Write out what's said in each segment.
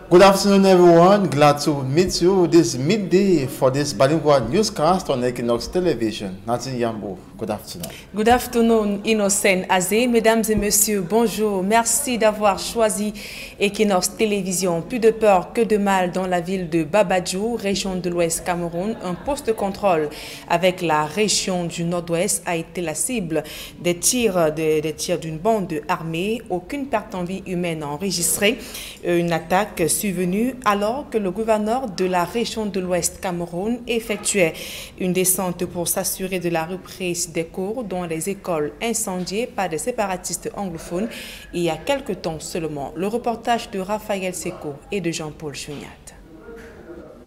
Good afternoon, everyone. Glad to meet you this midday for this bilingual newscast on Equinoxe television. Nathan Yambo, good afternoon. Good afternoon, Innocent Azé. Mesdames et messieurs, bonjour. Merci d'avoir choisi Equinoxe télévision. Plus de peur que de mal dans la ville de Babadjou, région de l'Ouest Cameroun. Un poste de contrôle avec la région du Nord-Ouest a été la cible des tirs d'une bande armée. Aucune perte en vie humaine enregistrée. Une attaque survenue alors que le gouverneur de la région de l'Ouest Cameroun effectuait une descente pour s'assurer de la reprise des cours dans les écoles incendiées par des séparatistes anglophones il y a quelque temps seulement. Le reportage de Raphaël Seko et de Jean-Paul Chouignat.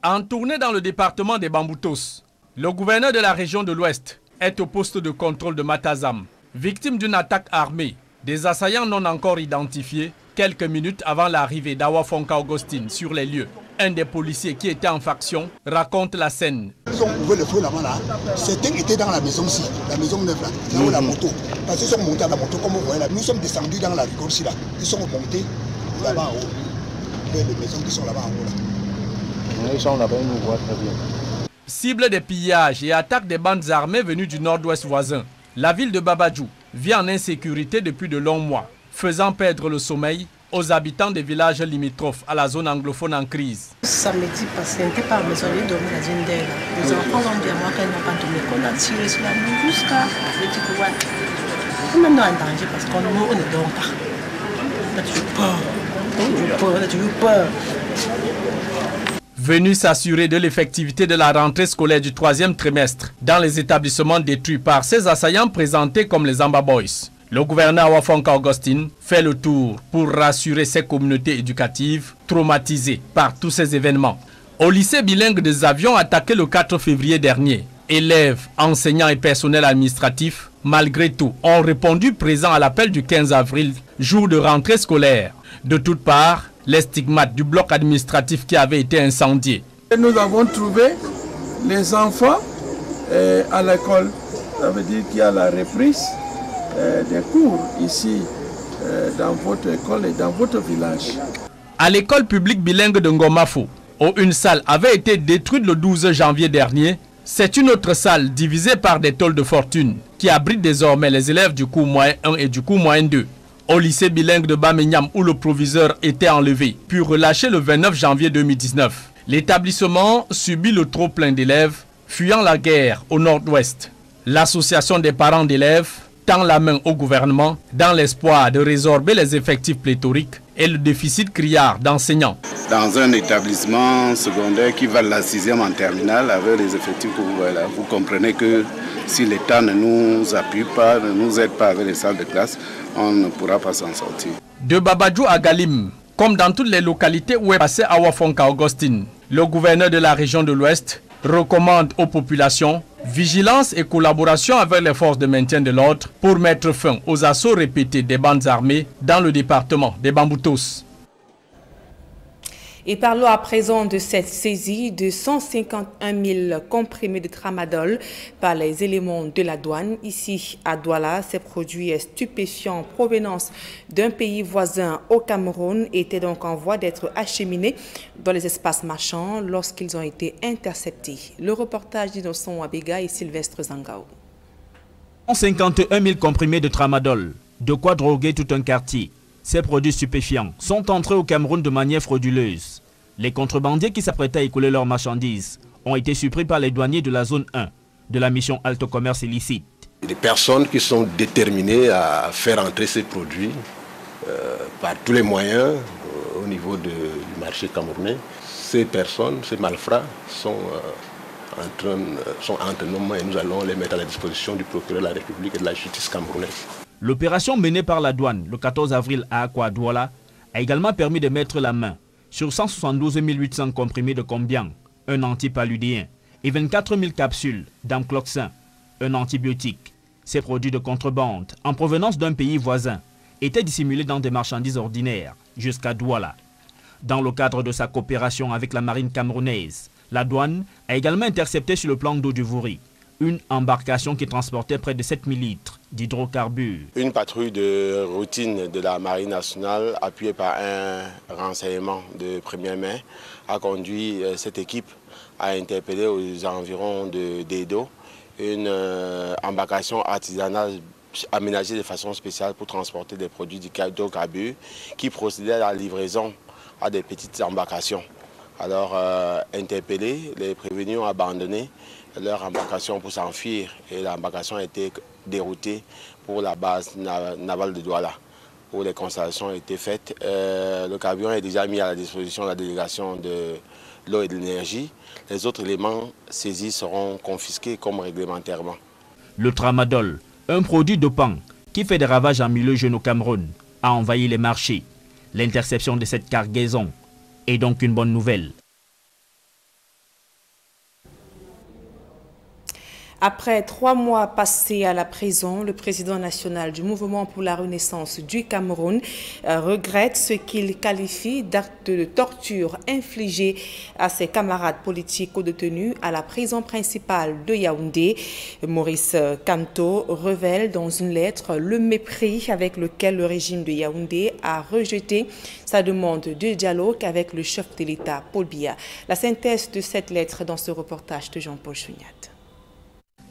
En tournée dans le département des Bamboutos, le gouverneur de la région de l'Ouest est au poste de contrôle de Matazam, victime d'une attaque armée. Des assaillants non encore identifiés quelques minutes avant l'arrivée d'Awafonka Augustine sur les lieux. Un des policiers qui était en faction raconte la scène. Ils ont ouvert le feu là-bas là. Certains étaient dans la maison aussi, la maison neuve là, là où la moto. Parce qu'ils sont montés à la moto comme vous voyez là. Nous sommes descendus dans la rigole ici là. Ils sont montés là-bas en haut. Les maisons qui sont là-bas en haut là. Ils sont là-bas, ils nous voient très bien. Cible des pillages et attaques des bandes armées venues du nord-ouest voisin, la ville de Babadjou vit en insécurité depuis de longs mois, faisant perdre le sommeil aux habitants des villages limitrophes à la zone anglophone en crise. Samedi passé, on n'était pas à la maison, ils dormaient dans une d'elles. Les enfants ont dit à moi qu'elles n'ont pas dormi, qu'on a tiré sur la maison jusqu'à... Je dis que ouais, on est maintenant en danger parce qu'on ne dort pas. On a toujours peur. On a toujours peur. Venu s'assurer de l'effectivité de la rentrée scolaire du 3e trimestre dans les établissements détruits par ces assaillants présentés comme les Amba Boys, le gouverneur Awafonka Augustine fait le tour pour rassurer ces communautés éducatives traumatisées par tous ces événements. Au lycée bilingue des avions attaqué le 4 février dernier, élèves, enseignants et personnel administratif, malgré tout, ont répondu présents à l'appel du 15 avril, jour de rentrée scolaire. De toutes parts, les stigmates du bloc administratif qui avait été incendié. Nous avons trouvé les enfants à l'école. Ça veut dire qu'il y a la reprise des cours ici dans votre école et dans votre village. À l'école publique bilingue de Ngomafo, où une salle avait été détruite le 12 janvier dernier, c'est une autre salle divisée par des tôles de fortune qui abrite désormais les élèves du cours moyen 1 et du cours moyen 2. Au lycée bilingue de Bamenyam où le proviseur était enlevé, puis relâché le 29 janvier 2019. L'établissement subit le trop-plein d'élèves fuyant la guerre au nord-ouest. L'association des parents d'élèves tend la main au gouvernement dans l'espoir de résorber les effectifs pléthoriques et le déficit criard d'enseignants. Dans un établissement secondaire qui va la 6e en terminale avec les effectifs que vous voyez là, vous comprenez que si l'État ne nous appuie pas, ne nous aide pas avec les salles de classe, on ne pourra pas s'en sortir. De Babadjou à Galim, comme dans toutes les localités où est passé Awafonka Augustine, le gouverneur de la région de l'Ouest recommande aux populations vigilance et collaboration avec les forces de maintien de l'ordre pour mettre fin aux assauts répétés des bandes armées dans le département des Bamboutos. Et parlons à présent de cette saisie de 151 000 comprimés de tramadol par les éléments de la douane. Ici à Douala, ces produits stupéfiants en provenance d'un pays voisin au Cameroun étaient donc en voie d'être acheminés dans les espaces marchands lorsqu'ils ont été interceptés. Le reportage d'Innocent Wabega et Sylvestre Zangao. 151 000 comprimés de tramadol, de quoi droguer tout un quartier. Ces produits stupéfiants sont entrés au Cameroun de manière frauduleuse. Les contrebandiers qui s'apprêtaient à écouler leurs marchandises ont été surpris par les douaniers de la zone 1 de la mission Alto Commerce illicite. Des personnes qui sont déterminées à faire entrer ces produits par tous les moyens au niveau du marché camerounais. Ces personnes, ces malfrats sont entre nos mains et nous allons les mettre à la disposition du procureur de la République et de la justice camerounaise. L'opération menée par la douane le 14 avril à Douala a également permis de mettre la main sur 172 800 comprimés de Combian, un antipaludéen, et 24 000 capsules d'amcloxin, un antibiotique. Ces produits de contrebande, en provenance d'un pays voisin, étaient dissimulés dans des marchandises ordinaires jusqu'à Douala. Dans le cadre de sa coopération avec la marine camerounaise, la douane a également intercepté sur le plan d'eau du Vouri une embarcation qui transportait près de 7000 litres d'hydrocarbures. Une patrouille de routine de la Marine nationale, appuyée par un renseignement de première main, a conduit cette équipe à interpeller aux environs d'Edo une embarcation artisanale aménagée de façon spéciale pour transporter des produits d'hydrocarbures qui procédaient à la livraison à des petites embarcations. Alors, interpellés, les prévenus ont abandonné leur embarcation pour s'enfuir et l'embarcation a été déroutée pour la base navale de Douala, où les constatations ont été faites. Le carburant est déjà mis à la disposition de la délégation de l'eau et de l'énergie. Les autres éléments saisis seront confisqués comme réglementairement. Le tramadol, un produit dopant qui fait des ravages en milieu jeune au Cameroun, a envahi les marchés. L'interception de cette cargaison est donc une bonne nouvelle. Après 3 mois passés à la prison, le président national du Mouvement pour la Renaissance du Cameroun regrette ce qu'il qualifie d'acte de torture infligé à ses camarades politiques co-détenus à la prison principale de Yaoundé. Maurice Kamto révèle dans une lettre le mépris avec lequel le régime de Yaoundé a rejeté sa demande de dialogue avec le chef de l'État, Paul Biya. La synthèse de cette lettre dans ce reportage de Jean-Paul Chouniat.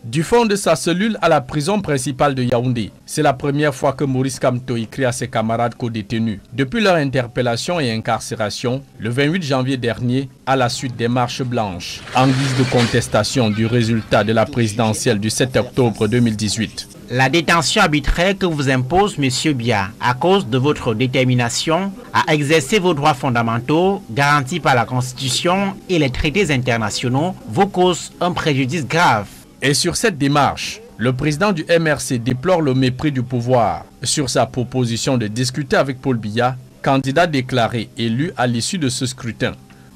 Du fond de sa cellule à la prison principale de Yaoundé, c'est la première fois que Maurice Kamto écrit à ses camarades co-détenus. Depuis leur interpellation et incarcération, le 28 janvier dernier, à la suite des marches blanches, en guise de contestation du résultat de la présidentielle du 7 octobre 2018. La détention arbitraire que vous impose M. Biya à cause de votre détermination à exercer vos droits fondamentaux garantis par la Constitution et les traités internationaux vous cause un préjudice grave. Et sur cette démarche, le président du MRC déplore le mépris du pouvoir sur sa proposition de discuter avec Paul Biya, candidat déclaré élu à l'issue de ce scrutin.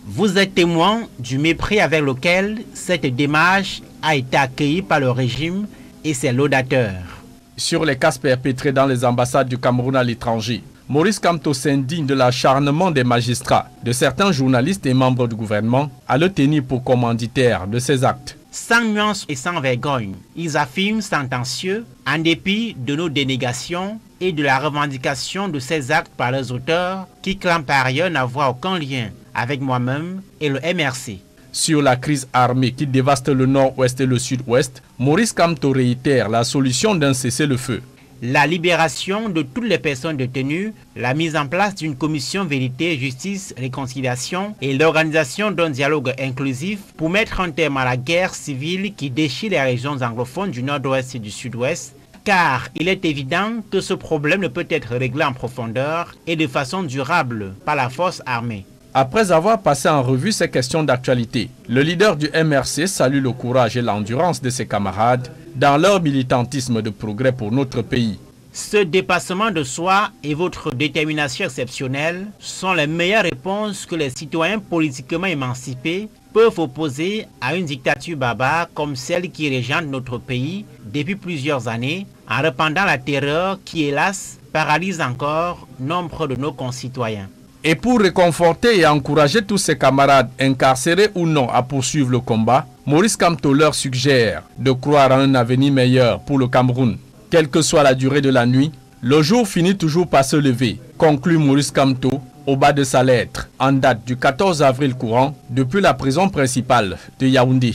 Vous êtes témoin du mépris avec lequel cette démarche a été accueillie par le régime et ses laudateurs. Sur les cas perpétrés dans les ambassades du Cameroun à l'étranger, Maurice Kamto s'indigne de l'acharnement des magistrats, de certains journalistes et membres du gouvernement à le tenir pour commanditaire de ces actes. Sans nuance et sans vergogne, ils affirment sentencieux, en dépit de nos dénégations et de la revendication de ces actes par les auteurs qui clament par ailleurs n'avoir aucun lien avec moi-même et le MRC. Sur la crise armée qui dévaste le nord-ouest et le sud-ouest, Maurice Kamto réitère la solution d'un cessez-le-feu. La libération de toutes les personnes détenues, la mise en place d'une commission vérité, justice, réconciliation et l'organisation d'un dialogue inclusif pour mettre un terme à la guerre civile qui déchire les régions anglophones du nord-ouest et du sud-ouest, car il est évident que ce problème ne peut être réglé en profondeur et de façon durable par la force armée. Après avoir passé en revue ces questions d'actualité, le leader du MRC salue le courage et l'endurance de ses camarades dans leur militantisme de progrès pour notre pays. Ce dépassement de soi et votre détermination exceptionnelle sont les meilleures réponses que les citoyens politiquement émancipés peuvent opposer à une dictature barbare comme celle qui régente notre pays depuis plusieurs années, en répandant la terreur qui, hélas, paralyse encore nombre de nos concitoyens. Et pour réconforter et encourager tous ses camarades incarcérés ou non à poursuivre le combat, Maurice Kamto leur suggère de croire à un avenir meilleur pour le Cameroun. Quelle que soit la durée de la nuit, le jour finit toujours par se lever, conclut Maurice Kamto au bas de sa lettre, en date du 14 avril courant, depuis la prison principale de Yaoundé.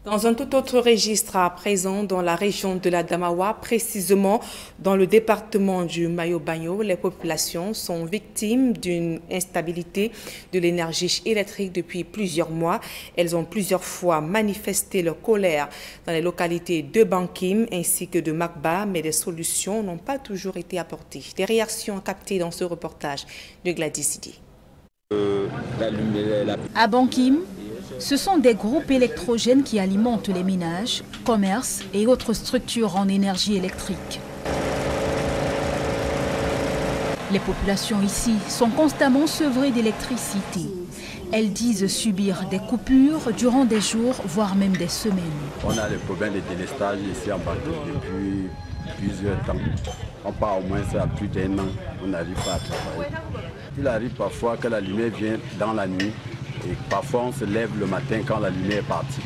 Dans un tout autre registre à présent, dans la région de la Damawa, précisément dans le département du Mayo-Bagno, les populations sont victimes d'une instabilité de l'énergie électrique depuis plusieurs mois. Elles ont plusieurs fois manifesté leur colère dans les localités de Bankim ainsi que de Makba, mais des solutions n'ont pas toujours été apportées. Des réactions captées dans ce reportage de Gladys Sidi. À Bankim, ce sont des groupes électrogènes qui alimentent les ménages, commerces et autres structures en énergie électrique. Les populations ici sont constamment sevrées d'électricité. Elles disent subir des coupures durant des jours, voire même des semaines. On a le problème de délestage ici en Bankim depuis plusieurs temps. On part au moins à plus d'1 an, on n'arrive pas à travailler. Il arrive parfois que la lumière vient dans la nuit. Et parfois, on se lève le matin quand la lumière est partie.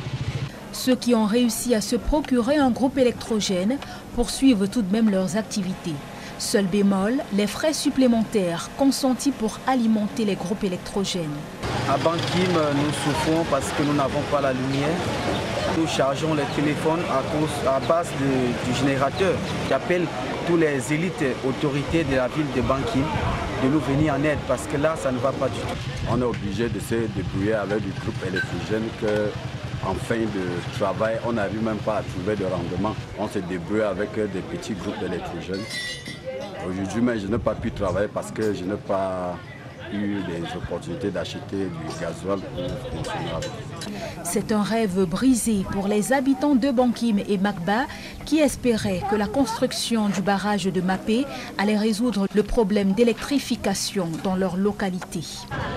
Ceux qui ont réussi à se procurer un groupe électrogène poursuivent tout de même leurs activités. Seul bémol, les frais supplémentaires consentis pour alimenter les groupes électrogènes. À Bankim, nous souffrons parce que nous n'avons pas la lumière. Nous chargeons les téléphones à base du générateur. J'appelle tous les élites autorités de la ville de Bankim de nous venir en aide parce que là, ça ne va pas du tout. On est obligé de se débrouiller avec du groupe électrogène qu'en fin de travail, on n'arrive même pas à trouver de rendement. On se débrouille avec des petits groupes électrogènes. Aujourd'hui, mais je n'ai pas pu travailler parce que je n'ai pas eu les opportunités d'acheter du gasoil pour fonctionner avec. C'est un rêve brisé pour les habitants de Bankim et Makba qui espéraient que la construction du barrage de Mapé allait résoudre le problème d'électrification dans leur localité.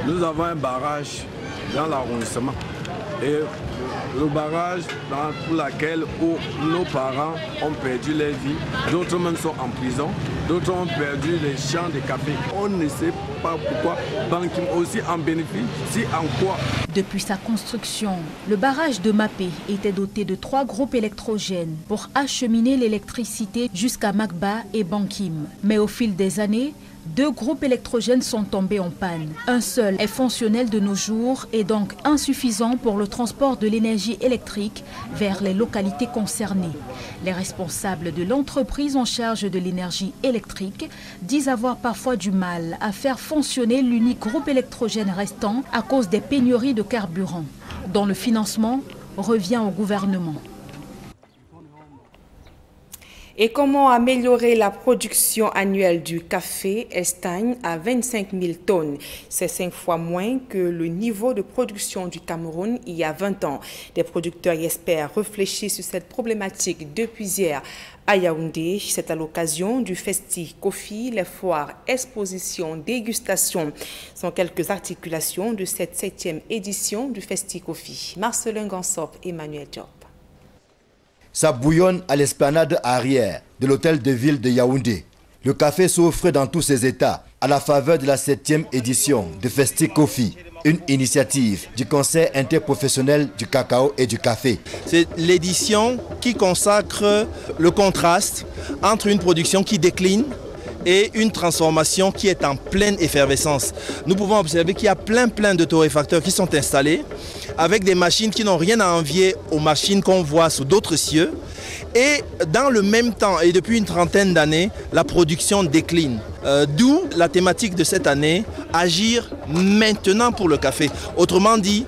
Nous avons un barrage dans l'arrondissement et le barrage pour lequel nos parents ont perdu leur vie, d'autres même sont en prison, d'autres ont perdu les champs de café. On ne sait pas pourquoi Bankim aussi en bénéficie, si en quoi. Depuis sa construction, le barrage de Mapé était doté de 3 groupes électrogènes pour acheminer l'électricité jusqu'à Makba et Bankim. Mais au fil des années, 2 groupes électrogènes sont tombés en panne. Un seul est fonctionnel de nos jours et donc insuffisant pour le transport de l'énergie électrique vers les localités concernées. Les responsables de l'entreprise en charge de l'énergie électrique disent avoir parfois du mal à faire fonctionner l'unique groupe électrogène restant à cause des pénuries de carburant, dont le financement revient au gouvernement. Et comment améliorer la production annuelle du café? Elle stagne à 25 000 tonnes. C'est 5 fois moins que le niveau de production du Cameroun il y a 20 ans. Des producteurs y espèrent réfléchir sur cette problématique depuis hier à Yaoundé. C'est à l'occasion du Festi Coffee, les foires, expositions, dégustations sont quelques articulations de cette 7e édition du Festi Coffee. Marcelin Gansop, Emmanuel Diop. Ça bouillonne à l'esplanade arrière de l'hôtel de ville de Yaoundé. Le café s'offre dans tous ses états à la faveur de la 7e édition de Festi Coffee, une initiative du Conseil interprofessionnel du cacao et du café. C'est l'édition qui consacre le contraste entre une production qui décline et une transformation qui est en pleine effervescence. Nous pouvons observer qu'il y a plein de torréfacteurs qui sont installés avec des machines qui n'ont rien à envier aux machines qu'on voit sous d'autres cieux. Et dans le même temps, et depuis une trentaine d'années, la production décline. D'où la thématique de cette année, agir maintenant pour le café. Autrement dit,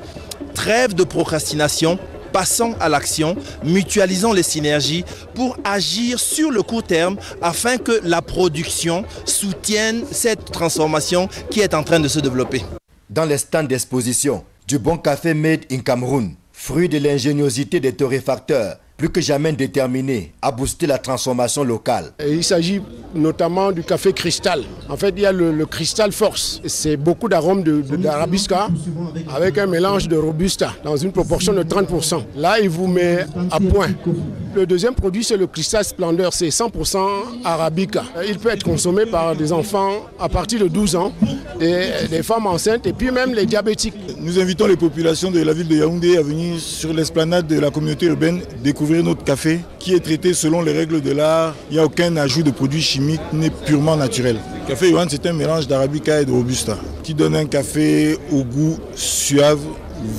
trêve de procrastination. Passons à l'action, mutualisons les synergies pour agir sur le court terme afin que la production soutienne cette transformation qui est en train de se développer. Dans les stands d'exposition, du bon café made in Cameroun, fruit de l'ingéniosité des torréfacteurs, plus que jamais déterminés à booster la transformation locale. Il s'agit notamment du café cristal. En fait, il y a le cristal force. C'est beaucoup d'arômes d'arabisca avec un mélange de robusta dans une proportion de 30%. Là, il vous met à point. Le deuxième produit, c'est le cristal splendeur. C'est 100% arabica. Il peut être consommé par des enfants à partir de 12 ans, des femmes enceintes et puis même les diabétiques. Nous invitons les populations de la ville de Yaoundé à venir sur l'esplanade de la communauté urbaine découvrir notre café qui est traité selon les règles de l'art. Il n'y a aucun ajout de produits chimiques, n'est purement naturel. Le café Yohan, c'est un mélange d'arabica et de robusta qui donne un café au goût suave,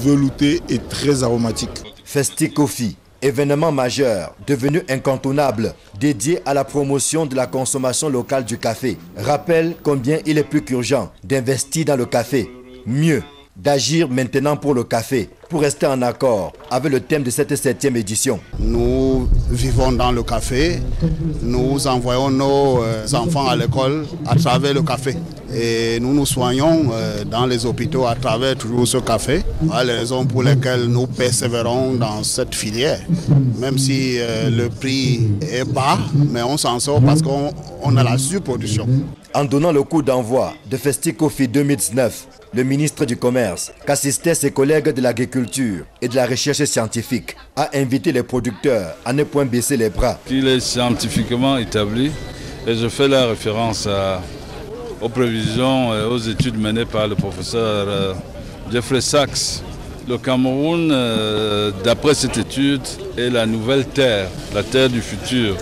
velouté et très aromatique. Festi Coffee, événement majeur devenu incontournable dédié à la promotion de la consommation locale du café, rappelle combien il est plus qu'urgent d'investir dans le café. Mieux, d'agir maintenant pour le café, pour rester en accord avec le thème de cette 7e édition. Nous vivons dans le café, nous envoyons nos enfants à l'école à travers le café. Et nous nous soignons dans les hôpitaux à travers toujours ce café. Voilà les raisons pour lesquelles nous persévérons dans cette filière. Même si le prix est bas, mais on s'en sort parce qu'on a la surproduction. En donnant le coup d'envoi de Festi Coffee 2019, le ministre du Commerce, qu'assistaient ses collègues de l'agriculture et de la recherche scientifique, a invité les producteurs à ne point baisser les bras. Il est scientifiquement établi et je fais la référence aux prévisions et aux études menées par le professeur Jeffrey Sachs Le Cameroun, d'après cette étude, est la nouvelle terre, la terre du futur,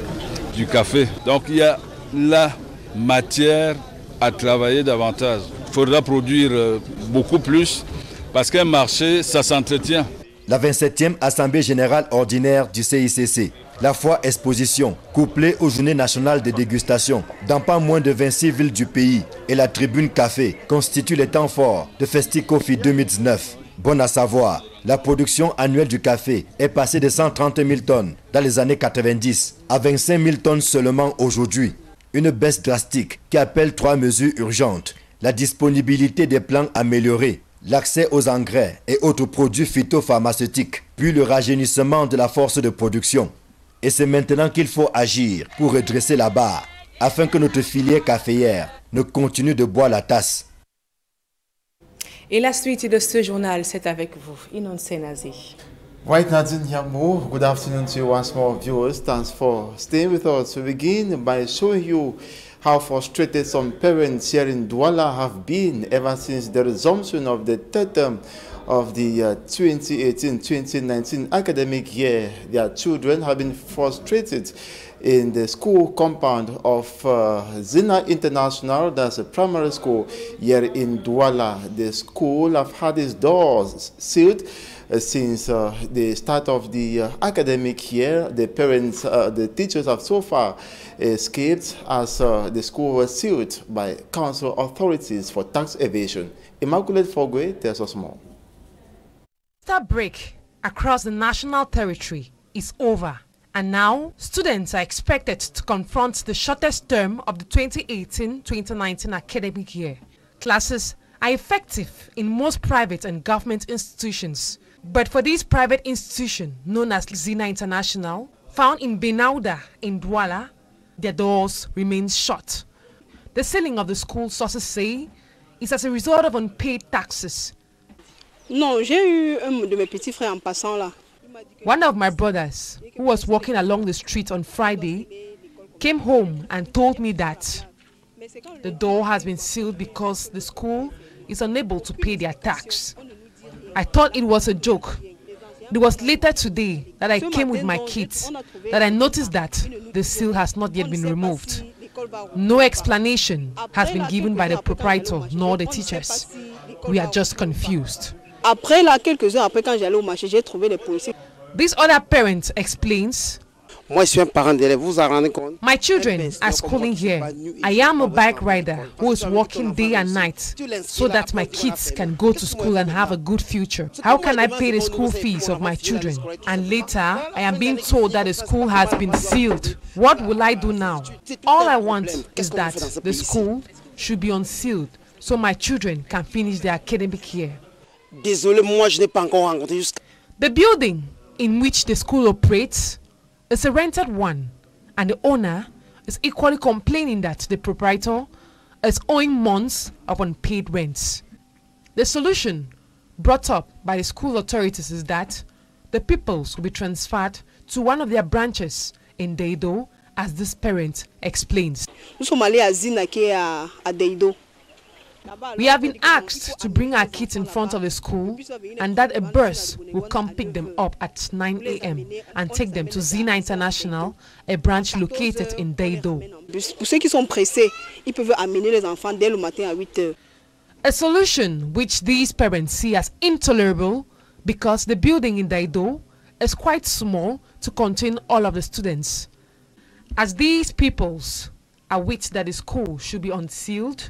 du café. Donc il y a la matière à travailler davantage. Il faudra produire beaucoup plus parce qu'un marché, ça s'entretient. La 27e Assemblée générale ordinaire du CICC, la foire exposition, couplée aux journées nationales de dégustation dans pas moins de 26 villes du pays et la tribune café constituent les temps forts de Festi-Coffee 2019. Bon à savoir, la production annuelle du café est passée de 130 000 tonnes dans les années 90 à 25 000 tonnes seulement aujourd'hui. Une baisse drastique qui appelle 3 mesures urgentes. La disponibilité des plants améliorés, l'accès aux engrais et autres produits phytopharmaceutiques, puis le rajeunissement de la force de production. Et c'est maintenant qu'il faut agir pour redresser la barre, afin que notre filière caféière ne continue de boire la tasse. Et la suite de ce journal, c'est avec vous, Equinoxe. Right, Nadine Yambo, good afternoon to you once more, viewers. Thanks for staying with us. We begin by showing you how frustrated some parents here in Douala have been ever since the resumption of the third term of the 2018-2019 academic year. Their children have been frustrated in the school compound of Zina International, that's a primary school here in Douala. The school have had its doors sealed since the start of the academic year. The parents, the teachers have so far escaped as the school was sealed by council authorities for tax evasion. Immaculate Fogwe tells us more. Easter break across the national territory is over, and now students are expected to confront the shortest term of the 2018-2019 academic year. Classes are effective in most private and government institutions, but for this private institution known as Zina International, found in Benauda in Douala, their doors remain shut. The sealing of the school, sources say, is as a result of unpaid taxes. Non, j'ai eu un de mes petits frères en passant là. One of my brothers, who was walking along the street on Friday, came home and told me that the door has been sealed because the school is unable to pay their tax. I thought it was a joke. It was later today that I came with my kids that I noticed that the seal has not yet been removed. No explanation has been given by the proprietor nor the teachers. We are just confused. Après là, quelques heures après, quand j'allais au marché, j'ai trouvé les policiers. This other parent explains, Moi, je suis un parent d'élève, vous vous rendez compte? my children are schooling here. I am a bike rider who is working day and night so that my kids can go to school and have a good future. How can I pay the school fees of my children? And later, I am being told that the school has been sealed. What will I do now? All I want is that the school should be unsealed so my children can finish their academic year. Désolé, moi, je n'ai pas encore rencontré jusqu'à... The building in which the school operates is a rented one, and the owner is equally complaining that the proprietor is owing months of unpaid rents. The solution brought up by the school authorities is that the pupils will be transferred to one of their branches in Deido, as this parent explains. Nous sommes allés à Zina qui est à Deido. We have been asked to bring our kids in front of the school and that a bus will come pick them up at 9 a.m. and take them to Zina International, a branch located in Deido. Pour ceux qui sont pressés, ils peuvent amener les enfants dès le matin à 8 heures. A solution which these parents see as intolerable because the building in Deido is quite small to contain all of the students. As these peoples await that the school should be unsealed,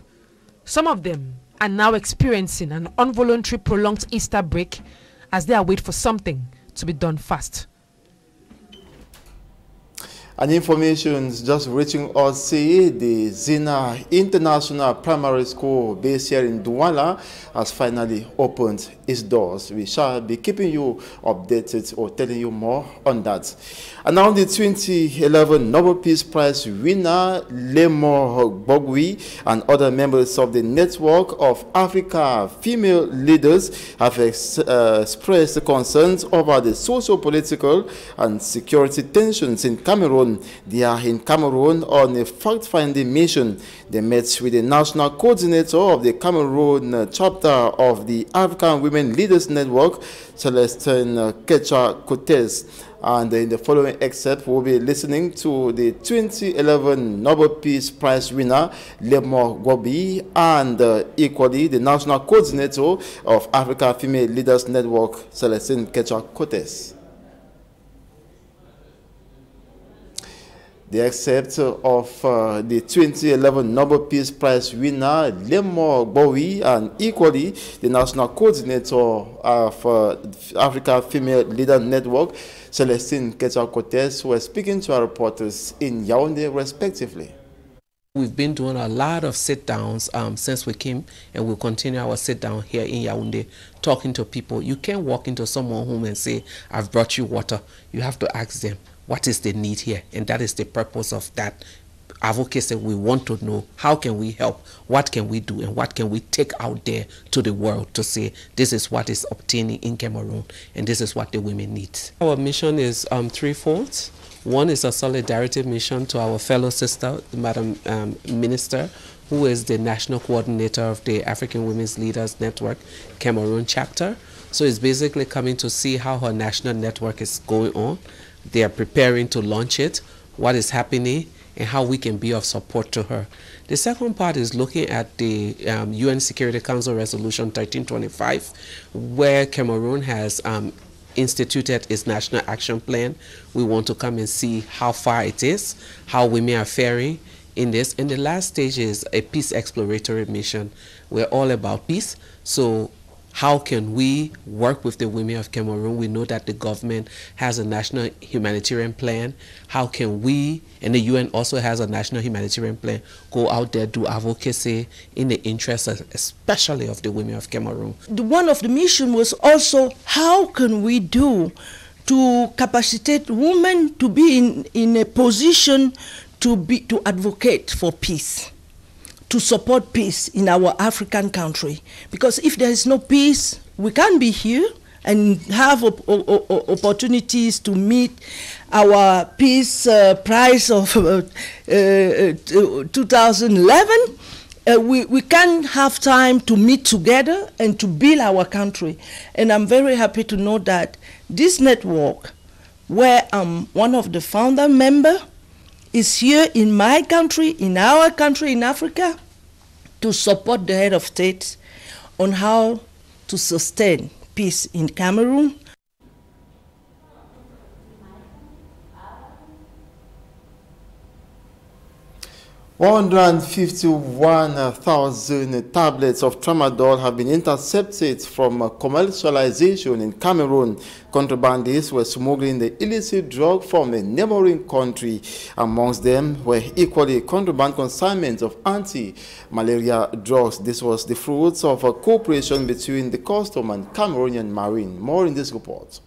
some of them are now experiencing an involuntary prolonged Easter break as they await for something to be done fast. And information just reaching us say the Zina International Primary School based here in Douala has finally opened its doors. We shall be keeping you updated or telling you more on that. And now the 2011 Nobel Peace Prize winner Lemo Gbogui and other members of the Network of Africa Female Leaders have expressed concerns over the socio-political and security tensions in Cameroon Cameroon. They are in Cameroon on a fact-finding mission. They met with the national coordinator of the Cameroon chapter of the African Women Leaders Network, Celestine Kecha-Cotes. And in the following excerpt, we'll be listening to the 2011 Nobel Peace Prize winner, Lemor Gobi, and equally the national coordinator of Africa Female Leaders Network, Celestine Kecha-Cotes. The excerpt of the 2011 Nobel Peace Prize winner, Lemor Gobi, and equally the national coordinator of Africa Female Leader Network, Celestine Kecha-Cotes, were speaking to our reporters in Yaoundé, respectively. We've been doing a lot of sit-downs since we came, and we'll continue our sit-down here in Yaoundé, talking to people. You can't walk into someone's home and say, I've brought you water. You have to ask them, what is the need here? And that is the purpose of that advocacy. We want to know, how can we help? What can we do? And what can we take out there to the world to say, this is what is obtaining in Cameroon, and this is what the women need. Our mission is threefold. One is a solidarity mission to our fellow sister, Madam Minister, who is the national coordinator of the African Women's Leaders Network, Cameroon chapter. So it's basically coming to see how her national network is going on. They are preparing to launch it, what is happening, and how we can be of support to her. The second part is looking at the UN Security Council Resolution 1325, where Cameroon has instituted its national action plan. We want to come and see how far it is, how women are faring in this. And the last stage is a peace exploratory mission. We're all about peace. So how can we work with the women of Cameroon? We know that the government has a national humanitarian plan. How can we, and the UN also has a national humanitarian plan, go out there, do advocacy in the interest especially of the women of Cameroon? One of the mission was also, how can we do to capacitate women to be in a position to advocate for peace, to support peace in our African country. Because if there is no peace, we can't be here and have opportunities to meet our peace prize of 2011. We can't have time to meet together and to build our country. And I'm very happy to know that this network, where I'm one of the founder members, is here in my country, in our country, in Africa, to support the head of state on how to sustain peace in Cameroon. $151,000 tablets of tramadol have been intercepted from commercialization in Cameroon. Contrabandists were smuggling the illicit drug from a neighboring country. Amongst them were equally contraband consignments of anti-malaria drugs. This was the fruits of a cooperation between the custom and Cameroonian Marine. More in this report.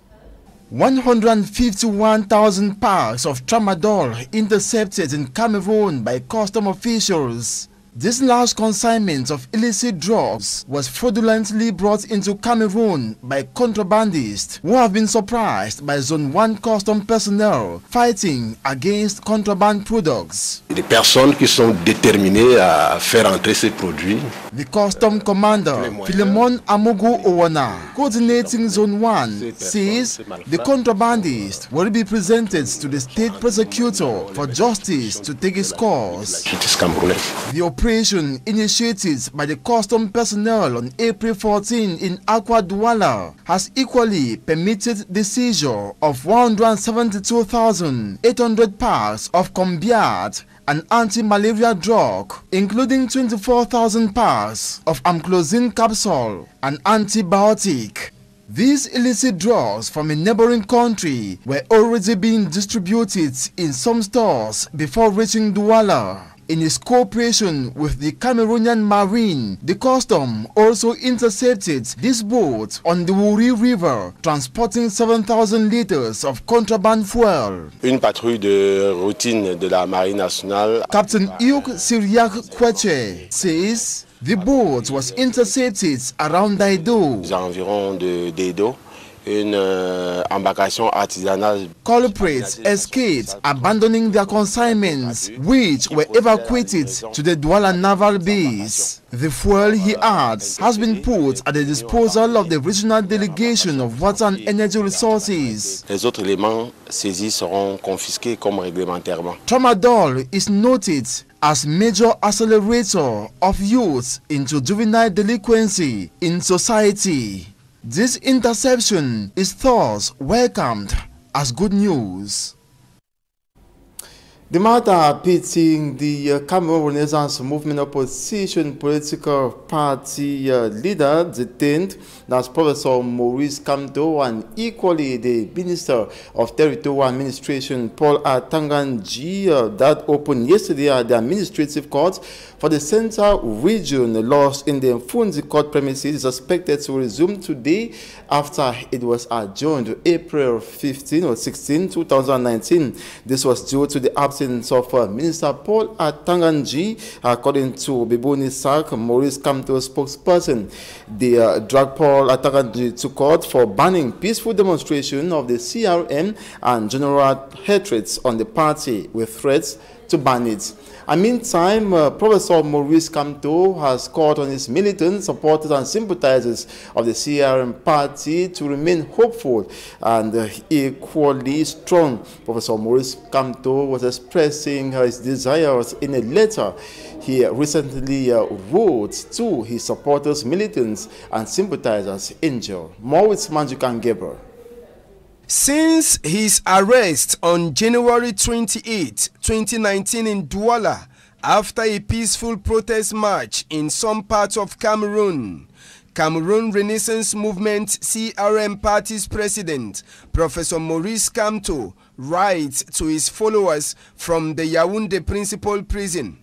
151,000 packs of tramadol intercepted in Cameroon by custom officials. This large consignment of illicit drugs was fraudulently brought into Cameroon by contrabandists who have been surprised by Zone 1 custom personnel fighting against contraband products. Des personnes qui sont déterminées à faire entrer ces produits. The custom commander, Philemon Amogo Owana, coordinating Zone 1, says the contrabandists will be presented to the state prosecutor for justice to take its course. The operation initiated by the custom personnel on April 14 in Akwa Douala has equally permitted the seizure of 172,800 packs of Combiat, an anti-malaria drug, including 24,000 packs of amclozine capsule, an antibiotic. These illicit drugs from a neighboring country were already being distributed in some stores before reaching Douala. In its cooperation with the Cameroonian Marine, the custom also intercepted this boat on the Wuri River, transporting 7,000 liters of contraband fuel. Une patrouille de routine de la Marine nationale. Captain Iyuk Syriac Kweche says the boat was intercepted around Daido. Aux environs de Daido. une embarcation artisanale. Culprits escaped, abandoning their consignments, which were evacuated to the Douala naval base. The fuel, he adds, has been put at the disposal of the regional delegation of water and energy resources. Les autres éléments saisis seront confisqués comme réglementairement. Tramadol is noted as major accelerator of youth into juvenile delinquency in society. This interception is thus welcomed as good news. The matter pitting the Cameroon Renaissance Movement opposition political party leader detained, that's Professor Maurice Kamto, and equally the Minister of Territorial Administration Paul Atanganji, that opened yesterday at the administrative court for the Central Region, lost in the Mfunzi court premises, is expected to resume today after it was adjourned to April 15 or 16, 2019. This was due to the absence of Minister Paul Atanganji, according to Bibuni Sak, Maurice Kamto's spokesperson. They dragged Paul Atanganji to court for banning peaceful demonstration of the CRM and general hatred on the party with threats to ban it. And meantime, Professor Maurice Kamto has called on his militants, supporters and sympathizers of the CRM party to remain hopeful and equally strong. Professor Maurice Kamto was expressing his desires in a letter he recently wrote to his supporters, militants and sympathizers in jail. More with Manjukan Geber. Since his arrest on January 28, 2019 in Douala, after a peaceful protest march in some parts of Cameroon, Cameroon Renaissance Movement CRM party's president, Professor Maurice Kamto, writes to his followers from the Yaoundé Principal Prison.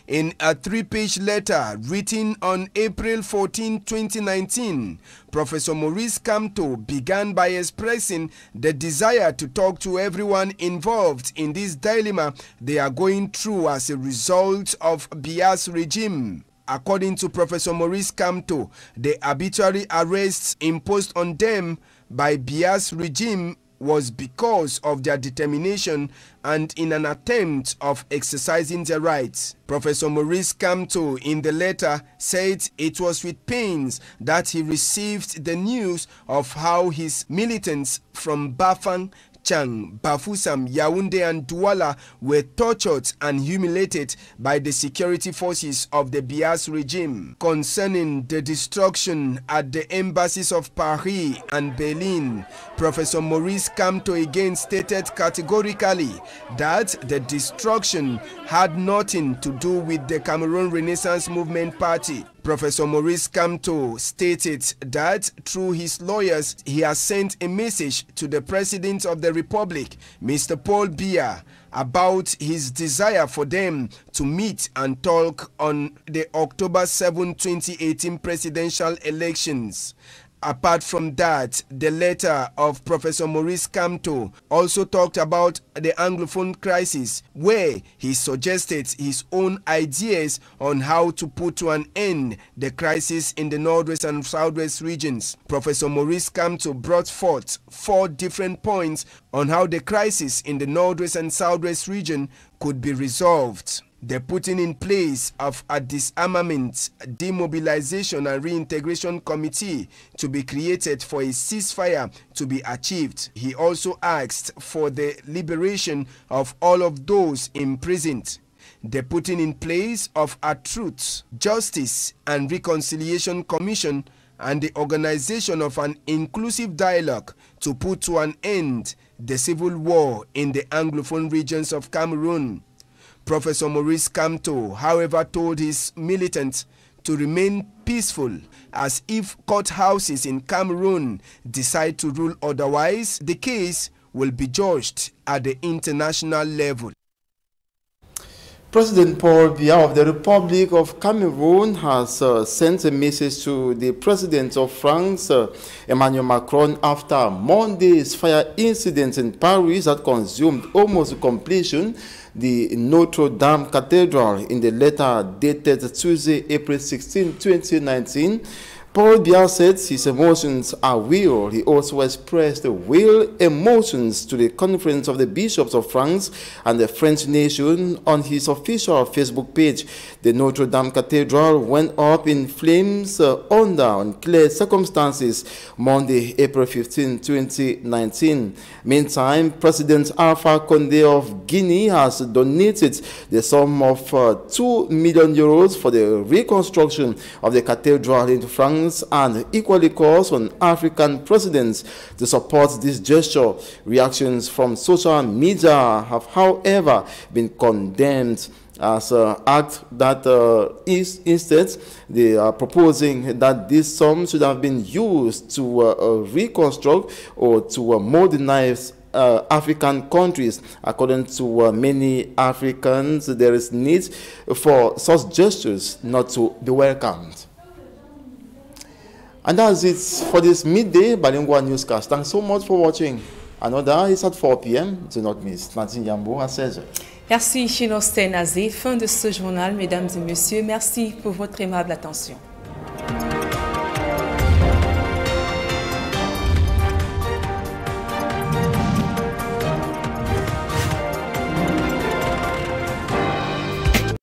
In a 3-page letter written on April 14, 2019, Professor Maurice Kamto began by expressing the desire to talk to everyone involved in this dilemma they are going through as a result of Biya's regime. According to Professor Maurice Kamto, the arbitrary arrests imposed on them by Biya's regime was because of their determination and in an attempt of exercising their rights. Professor Maurice Kamto in the letter said it was with pains that he received the news of how his militants from Bafang, Chang, Bafoussam, Yaoundé and Douala were tortured and humiliated by the security forces of the Biya's regime. Concerning the destruction at the embassies of Paris and Berlin, Professor Maurice Kamto again stated categorically that the destruction had nothing to do with the Cameroon Renaissance Movement Party. Professor Maurice Kamto stated that through his lawyers, he has sent a message to the President of the Republic, Mr. Paul Biya, about his desire for them to meet and talk on the October 7, 2018 presidential elections. Apart from that, the letter of Professor Maurice Kamto also talked about the Anglophone crisis, where he suggested his own ideas on how to put to an end the crisis in the Northwest and Southwest regions. Professor Maurice Kamto brought forth 4 different points on how the crisis in the Northwest and Southwest region could be resolved. The putting in place of a disarmament, demobilization and reintegration committee to be created for a ceasefire to be achieved. He also asked for the liberation of all of those imprisoned. The putting in place of a Truth, Justice and Reconciliation Commission and the organization of an inclusive dialogue to put to an end the civil war in the Anglophone regions of Cameroon. Professor Maurice Kamto, however, told his militants to remain peaceful, as if courthouses in Cameroon decide to rule otherwise, the case will be judged at the international level. President Paul Biya of the Republic of Cameroon has sent a message to the President of France, Emmanuel Macron, after Monday's fire incident in Paris that consumed almost to completion the Notre Dame Cathedral. In the letter dated Tuesday, April 16, 2019, Paul Biya said his emotions are real. He also expressed real emotions to the Conference of the Bishops of France and the French nation on his official Facebook page. The Notre Dame Cathedral went up in flames under unclear circumstances Monday, April 15, 2019. Meantime, President Alpha Condé of Guinea has donated the sum of €2 million for the reconstruction of the cathedral in France, and equally calls on African presidents to support this gesture. Reactions from social media have, however, been condemned as an act that instead they are proposing that this sum should have been used to reconstruct or to modernize African countries. According to many Africans, there is need for such gestures not to be welcomed. And that's it for this midday bilingual newscast. Thanks so much for watching. Another is at 4 p.m. Do not miss. Nathan Yambo à 16h. Merci Equinoxe Nazé. Fin de ce journal, mesdames et messieurs. Merci pour votre aimable attention.